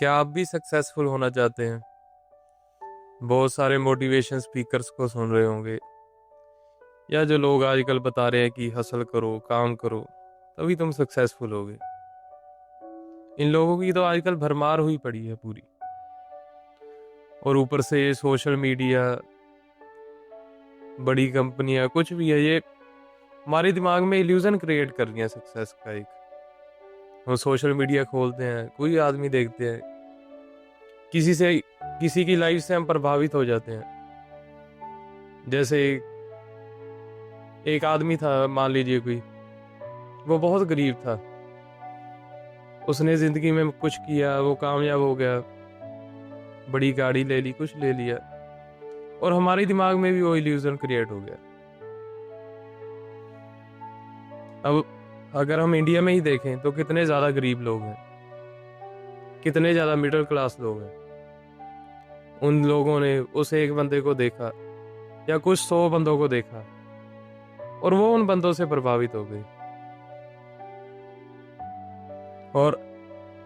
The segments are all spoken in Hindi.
क्या आप भी सक्सेसफुल होना चाहते हैं? बहुत सारे मोटिवेशन स्पीकर्स को सुन रहे होंगे, या जो लोग आजकल बता रहे हैं कि हसल करो, काम करो, तभी तुम सक्सेसफुल होगे। इन लोगों की तो आजकल भरमार हुई पड़ी है पूरी। और ऊपर से ये सोशल मीडिया, बड़ी कंपनियां, कुछ भी है, ये हमारे दिमाग में इल्यूजन क्रिएट कर रही है सक्सेस का। एक हम सोशल मीडिया खोलते हैं, कोई आदमी देखते हैं, किसी की लाइफ से हम प्रभावित हो जाते हैं। जैसे एक आदमी था, मान लीजिए कोई, वो बहुत गरीब था। उसने जिंदगी में कुछ किया, वो कामयाब हो गया, बड़ी गाड़ी ले ली, कुछ ले लिया, और हमारे दिमाग में भी वो इल्यूजन क्रिएट हो गया। अब अगर हम इंडिया में ही देखें तो कितने ज्यादा गरीब लोग हैं, कितने ज्यादा मिडिल क्लास लोग हैं। उन लोगों ने उस एक बंदे को देखा, या कुछ 100 बंदों को देखा, और वो उन बंदों से प्रभावित हो गए। और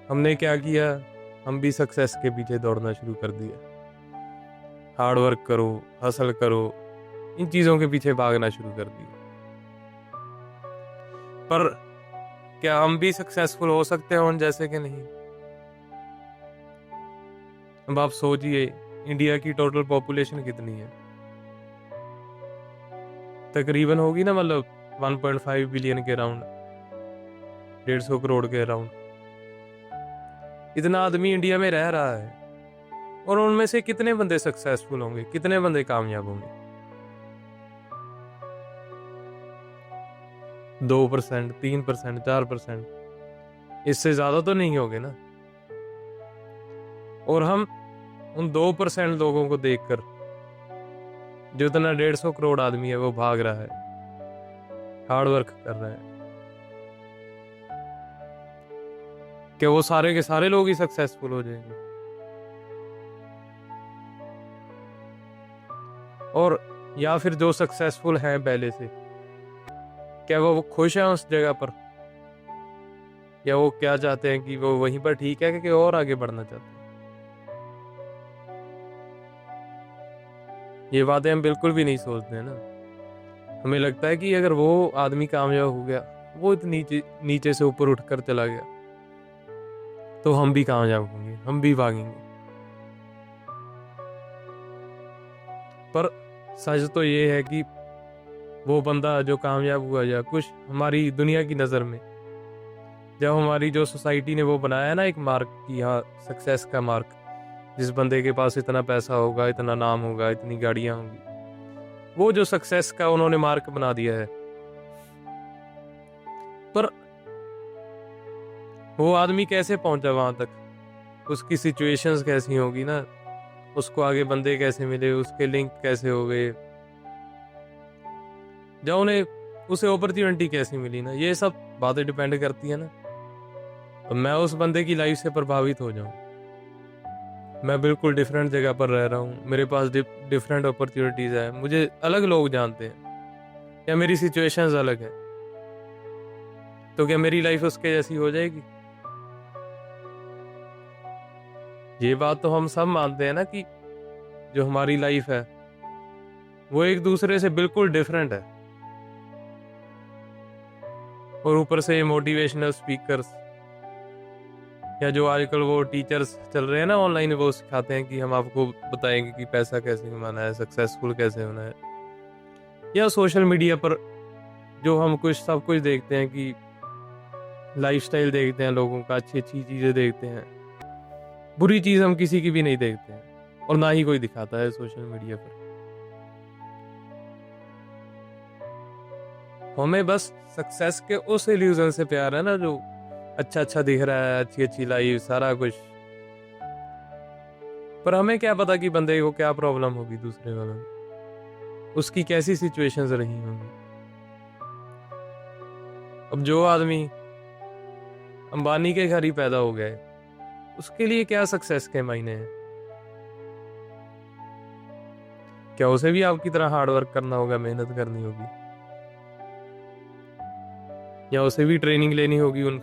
हमने क्या किया? हम भी सक्सेस के पीछे दौड़ना शुरू कर दिया। हार्ड वर्क करो, हसल करो, इन चीजों के पीछे भागना शुरू कर दिया। पर क्या हम भी सक्सेसफुल हो सकते हैं उन जैसे कि नहीं? अब आप सोचिए, इंडिया की टोटल पॉपुलेशन कितनी है? तकरीबन होगी ना, मतलब 1.5 बिलियन के अराउंड, 150 करोड़ के अराउंड। इतना आदमी इंडिया में रह रहा है, और उनमें से कितने बंदे सक्सेसफुल होंगे, कितने बंदे कामयाब होंगे? 2%, 3%, 4%, इससे ज्यादा तो नहीं होगे ना। और हम उन 2% लोगों को देखकर, जो इतना 150 करोड़ आदमी है वो भाग रहा है, हार्ड वर्क कर रहे हैं, क्या वो सारे के सारे लोग ही सक्सेसफुल हो जाएंगे? और या फिर जो सक्सेसफुल हैं पहले से, क्या वो खुश हैं उस जगह पर, या वो क्या चाहते हैं कि वो वहीं पर ठीक है कि और आगे बढ़ना चाहते हैं? ये बातें हम बिल्कुल भी नहीं सोचते हैं ना। हमें लगता है कि अगर वो आदमी कामयाब हो गया, वो इतनी नीचे नीचे से ऊपर उठकर चला गया, तो हम भी कामयाब होंगे, हम भी भागेंगे। पर सच तो ये है कि वो बंदा जो कामयाब हुआ, या कुछ हमारी दुनिया की नज़र में, जब हमारी जो सोसाइटी ने वो बनाया ना एक मार्क, कि हाँ सक्सेस का मार्क, जिस बंदे के पास इतना पैसा होगा, इतना नाम होगा, इतनी गाड़ियां होंगी, वो जो सक्सेस का उन्होंने मार्क बना दिया है। पर वो आदमी कैसे पहुंचा वहां तक? उसकी सिचुएशंस कैसी होगी ना, उसको आगे बंदे कैसे मिले, उसके लिंक कैसे हो गए, जब उन्हें उसे अपॉर्चुनिटी कैसी मिली ना, ये सब बातें डिपेंड करती है ना। अब मैं उस बंदे की लाइफ से प्रभावित हो जाऊं, मैं बिल्कुल डिफरेंट जगह पर रह रहा हूँ, मेरे पास डिफरेंट अपॉर्चुनिटीज है, मुझे अलग लोग जानते हैं, या मेरी सिचुएशंस अलग है, तो क्या मेरी लाइफ उसके जैसी हो जाएगी? ये बात तो हम सब मानते हैं ना, कि जो हमारी लाइफ है वो एक दूसरे से बिल्कुल डिफरेंट है। और ऊपर से मोटिवेशनल स्पीकर्स, या जो आजकल वो टीचर्स चल रहे हैं ना ऑनलाइन, वो सिखाते हैं कि हम आपको बताएंगे कि पैसा कैसे कमाना है, सक्सेसफुल कैसे होना है। या सोशल मीडिया पर जो हम कुछ सब कुछ देखते हैं, कि लाइफस्टाइल देखते हैं लोगों का, अच्छी अच्छी चीज़ें देखते हैं, बुरी चीज़ हम किसी की भी नहीं देखते हैं, और ना ही कोई दिखाता है सोशल मीडिया पर। हमें बस सक्सेस के उस इल्यूजन से प्यार है ना, जो अच्छा अच्छा दिख रहा है, अच्छी अच्छी लाइफ, सारा कुछ। पर हमें क्या पता कि बंदे को क्या प्रॉब्लम होगी, दूसरे वाले में उसकी कैसी सिचुएशंस रही होंगी। अब जो आदमी अंबानी के घर ही पैदा हो गया है, उसके लिए क्या सक्सेस के मायने हैं? क्या उसे भी आपकी तरह हार्ड वर्क करना होगा, मेहनत करनी होगी, या उसे भी ट्रेनिंग लेनी होगी उन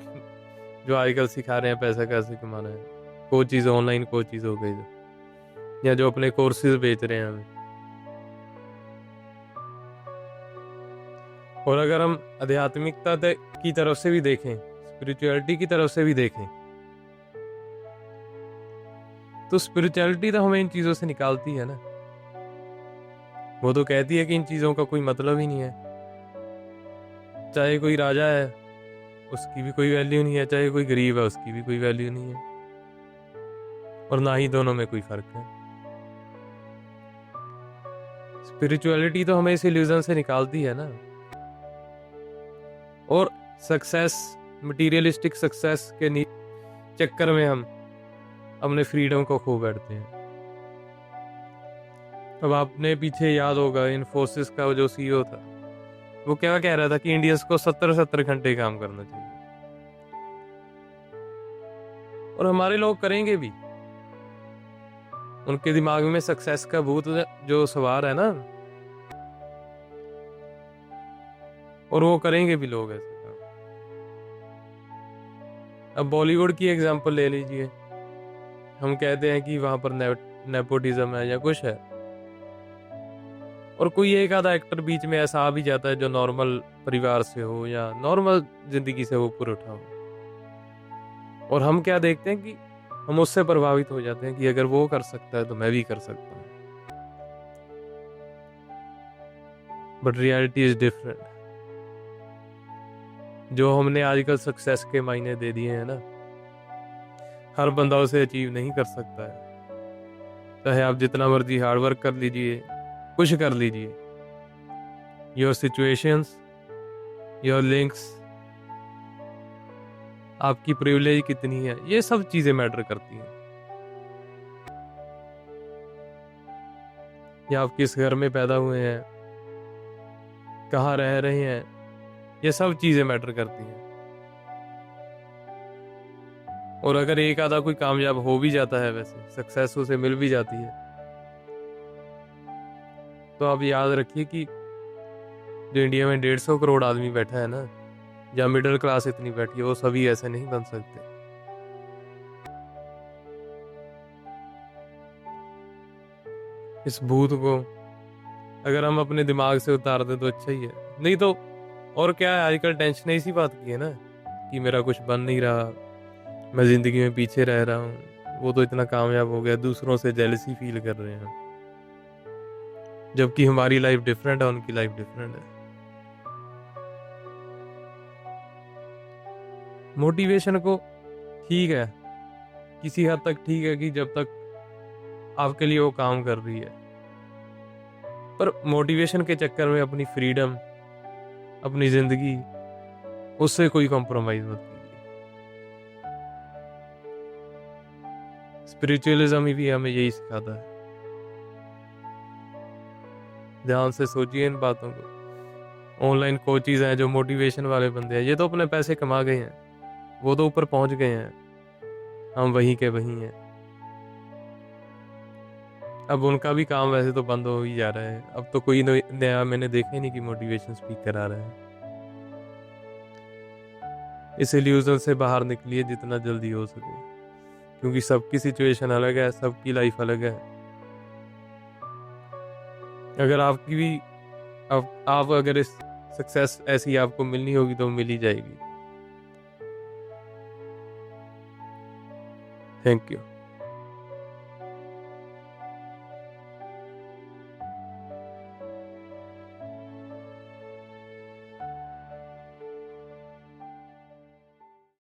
जो आजकल सिखा रहे हैं पैसा कैसे कमाना है? कोचेज, ऑनलाइन कोचेज हो गए या जो अपने कोर्सेज बेच रहे हैं हमें। और अगर हम आध्यात्मिकता की तरफ से भी देखें, स्पिरिचुअलिटी की तरफ से भी देखें, तो स्पिरिचुअलिटी तो हमें इन चीज़ों से निकालती है ना। वो तो कहती है कि इन चीज़ों का कोई मतलब ही नहीं है। चाहे कोई राजा है उसकी भी कोई वैल्यू नहीं है, चाहे कोई गरीब है उसकी भी कोई वैल्यू नहीं है, और ना ही दोनों में कोई फर्क है। स्पिरिचुअलिटी तो हमें इस इल्यूजन से निकालती है ना। और सक्सेस, मटीरियलिस्टिक सक्सेस के चक्कर में हम अपने फ्रीडम को खो बैठते हैं। अब आपने पीछे याद होगा इन्फोसिस का जो सीईओ था, वो क्या कह रहा था कि इंडियंस को 70 घंटे काम करना चाहिए, और हमारे लोग करेंगे भी। उनके दिमाग में सक्सेस का भूत जो सवार है ना, और वो करेंगे भी लोग ऐसे काम। अब बॉलीवुड की एग्जांपल ले लीजिए। हम कहते हैं कि वहां पर नेपोटिज्म है या कुछ है, और कोई एक आधा एक्टर बीच में ऐसा आ भी जाता है जो नॉर्मल परिवार से हो या नॉर्मल जिंदगी से ऊपर उठा हो, और हम क्या देखते हैं कि हम उससे प्रभावित हो जाते हैं कि अगर वो कर सकता है तो मैं भी कर सकता हूँ। But reality is different. जो हमने आजकल सक्सेस के मायने दे दिए हैं ना, हर बंदा उसे अचीव नहीं कर सकता है। चाहे आप जितना मर्जी हार्डवर्क कर लीजिए, कुछ कर लीजिए, योर सिचुएशंस, योर लिंक्स, आपकी प्रिविलेज कितनी है, ये सब चीजें मैटर करती हैं। या आप किस घर में पैदा हुए हैं, कहाँ रह रहे हैं, ये सब चीजें मैटर करती हैं। और अगर एक आधा कोई कामयाब हो भी जाता है, वैसे सक्सेस उसे मिल भी जाती है, तो आप याद रखिए कि जो इंडिया में 150 करोड़ आदमी बैठा है ना, या मिडिल क्लास इतनी बैठी है, वो सभी ऐसे नहीं बन सकते। इस भूत को अगर हम अपने दिमाग से उतार दें तो अच्छा ही है, नहीं तो और क्या है, आजकल टेंशन इसी बात की है ना कि मेरा कुछ बन नहीं रहा, मैं जिंदगी में पीछे रह रहा हूँ, वो तो इतना कामयाब हो गया, दूसरों से जेलसी फील कर रहे हैं, जबकि हमारी लाइफ डिफरेंट है, उनकी लाइफ डिफरेंट है। मोटिवेशन को ठीक है, किसी हद तक ठीक है कि जब तक आपके लिए वो काम कर रही है, पर मोटिवेशन के चक्कर में अपनी फ्रीडम, अपनी जिंदगी, उससे कोई कॉम्प्रोमाइज मत कीजिए। स्पिरिचुअलिज्म भी हमें यही सिखाता है। ध्यान से सोचिए इन बातों को। ऑनलाइन कोचेज हैं जो मोटिवेशन वाले बंदे हैं, ये तो अपने पैसे कमा गए हैं, वो तो ऊपर पहुंच गए हैं, हम वहीं के वहीं हैं। अब उनका भी काम वैसे तो बंद हो ही जा रहा है, अब तो कोई नया मैंने देखा ही नहीं कि मोटिवेशन स्पीकर आ रहा है। इस इल्यूजन से बाहर निकलिए जितना जल्दी हो सके, क्योंकि सबकी सिचुएशन अलग है, सबकी लाइफ अलग है। अगर आपकी भी आप अगर इस सक्सेस ऐसी आपको मिलनी होगी तो मिल ही जाएगी। Thank you.